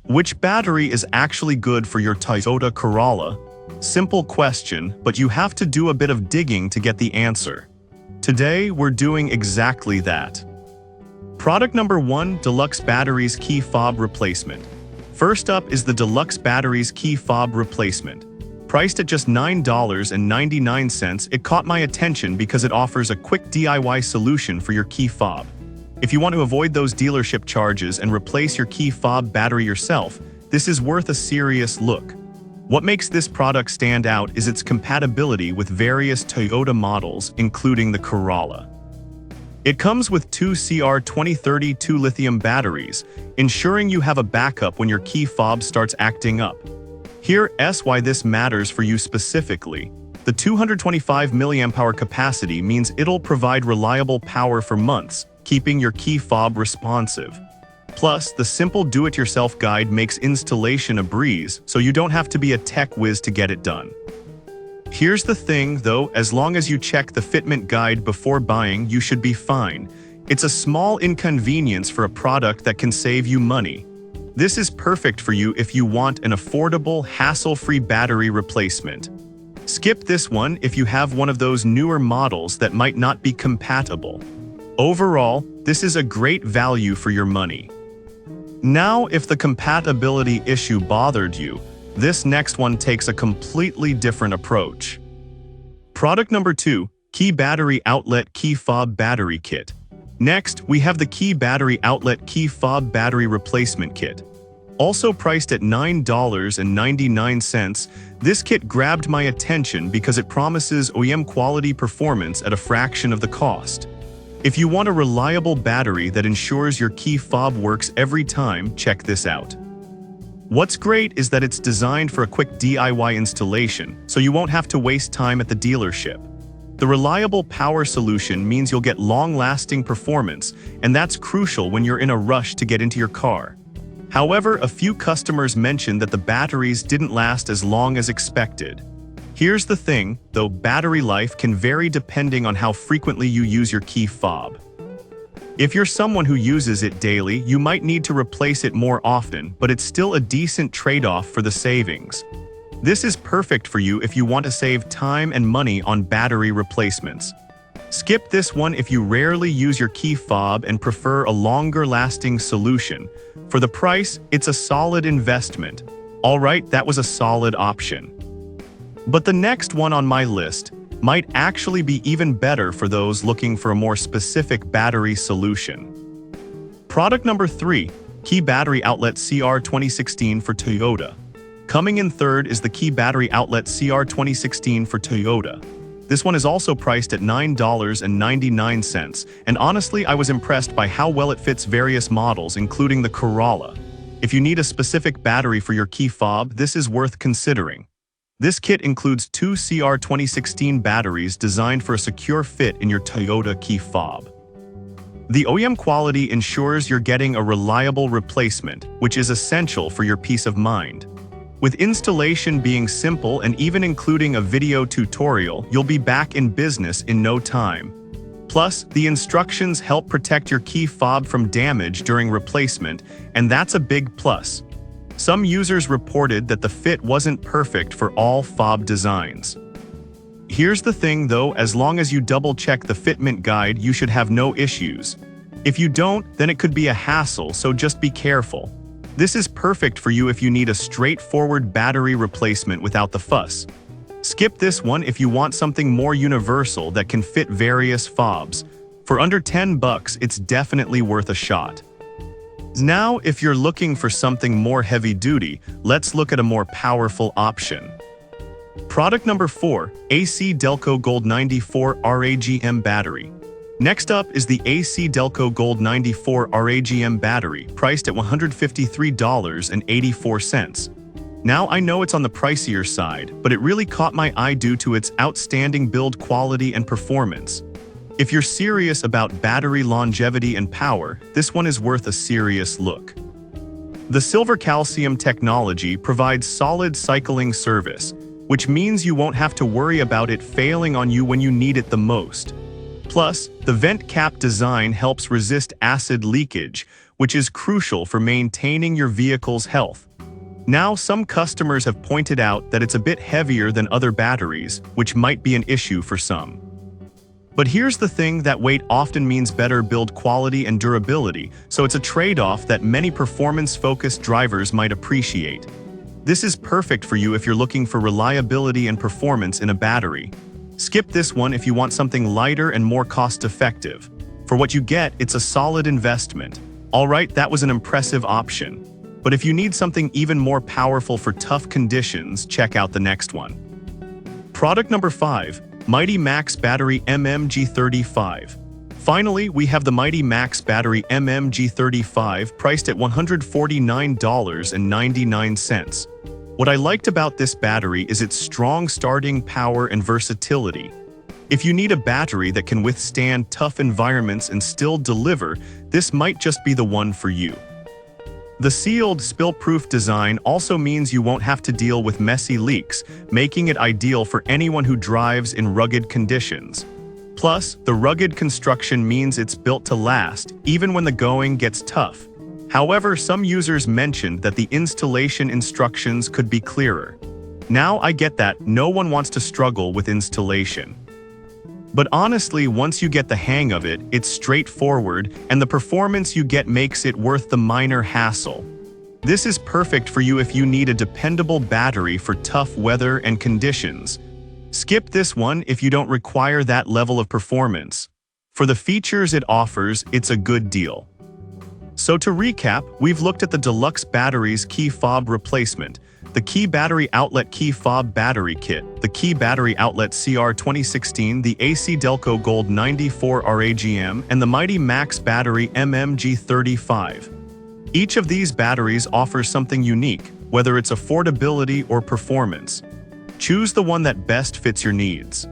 Which battery is actually good for your Toyota Corolla? Simple question, but you have to do a bit of digging to get the answer. Today, we're doing exactly that. Product number 1, Deluxe Batteries Key Fob Replacement. First up is the Deluxe Batteries Key Fob Replacement. Priced at just $9.99, it caught my attention because it offers a quick DIY solution for your key fob. If you want to avoid those dealership charges and replace your key fob battery yourself, this is worth a serious look. What makes this product stand out is its compatibility with various Toyota models, including the Corolla. It comes with two CR2032 lithium batteries, ensuring you have a backup when your key fob starts acting up. Here's why this matters for you specifically. The 225 mAh capacity means it'll provide reliable power for months, keeping your key fob responsive. Plus, the simple do-it-yourself guide makes installation a breeze, so you don't have to be a tech whiz to get it done. Here's the thing, though, as long as you check the fitment guide before buying, you should be fine. It's a small inconvenience for a product that can save you money. This is perfect for you if you want an affordable, hassle-free battery replacement. Skip this one if you have one of those newer models that might not be compatible. Overall, this is a great value for your money. Now, if the compatibility issue bothered you, this next one takes a completely different approach. Product number 2, Key Battery Outlet Key Fob Battery Kit. Next, we have the Key Battery Outlet Key Fob Battery Replacement Kit. Also priced at $9.99, this kit grabbed my attention because it promises OEM quality performance at a fraction of the cost. If you want a reliable battery that ensures your key fob works every time, check this out. What's great is that it's designed for a quick DIY installation, so you won't have to waste time at the dealership. The reliable power solution means you'll get long-lasting performance, and that's crucial when you're in a rush to get into your car. However, a few customers mentioned that the batteries didn't last as long as expected. Here's the thing, though, battery life can vary depending on how frequently you use your key fob. If you're someone who uses it daily, you might need to replace it more often, but it's still a decent trade-off for the savings. This is perfect for you if you want to save time and money on battery replacements. Skip this one if you rarely use your key fob and prefer a longer-lasting solution. For the price, it's a solid investment. Alright, that was a solid option. But the next one on my list might actually be even better for those looking for a more specific battery solution. Product number 3, Key Battery Outlet CR2016 for Toyota. Coming in third is the Key Battery Outlet CR2016 for Toyota. This one is also priced at $9.99, and honestly, I was impressed by how well it fits various models, including the Corolla. If you need a specific battery for your key fob, this is worth considering. This kit includes two CR2016 batteries designed for a secure fit in your Toyota key fob. The OEM quality ensures you're getting a reliable replacement, which is essential for your peace of mind. With installation being simple and even including a video tutorial, you'll be back in business in no time. Plus, the instructions help protect your key fob from damage during replacement, and that's a big plus. Some users reported that the fit wasn't perfect for all fob designs. Here's the thing though, as long as you double-check the fitment guide, you should have no issues. If you don't, then it could be a hassle, so just be careful. This is perfect for you if you need a straightforward battery replacement without the fuss. Skip this one if you want something more universal that can fit various fobs. For under $10, it's definitely worth a shot. Now, if you're looking for something more heavy-duty, let's look at a more powerful option. Product number 4, AC Delco Gold 94 RAGM Battery. Next up is the AC Delco Gold 94 RAGM battery, priced at $153.84. Now, I know it's on the pricier side, but it really caught my eye due to its outstanding build quality and performance. If you're serious about battery longevity and power, this one is worth a serious look. The silver calcium technology provides solid cycling service, which means you won't have to worry about it failing on you when you need it the most. Plus, the vent cap design helps resist acid leakage, which is crucial for maintaining your vehicle's health. Now, some customers have pointed out that it's a bit heavier than other batteries, which might be an issue for some. But here's the thing, that weight often means better build quality and durability, so it's a trade-off that many performance-focused drivers might appreciate. This is perfect for you if you're looking for reliability and performance in a battery. Skip this one if you want something lighter and more cost-effective. For what you get, it's a solid investment. Alright, that was an impressive option. But if you need something even more powerful for tough conditions, check out the next one. Product number 5. Mighty Max Battery MMG35. Finally, we have the Mighty Max Battery MMG35 priced at $149.99. What I liked about this battery is its strong starting power and versatility. If you need a battery that can withstand tough environments and still deliver, this might just be the one for you. The sealed, spill-proof design also means you won't have to deal with messy leaks, making it ideal for anyone who drives in rugged conditions. Plus, the rugged construction means it's built to last, even when the going gets tough. However, some users mentioned that the installation instructions could be clearer. Now I get that no one wants to struggle with installation. But honestly, once you get the hang of it, it's straightforward, and the performance you get makes it worth the minor hassle. This is perfect for you if you need a dependable battery for tough weather and conditions. Skip this one if you don't require that level of performance. For the features it offers, it's a good deal. So to recap, we've looked at the deluxe battery's key fob replacement, the key battery outlet key fob battery kit, the key battery outlet CR 2016, the AC Delco Gold 94 RAGM, and the Mighty Max Battery MMG35. Each of these batteries offers something unique, whether it's affordability or performance. Choose the one that best fits your needs.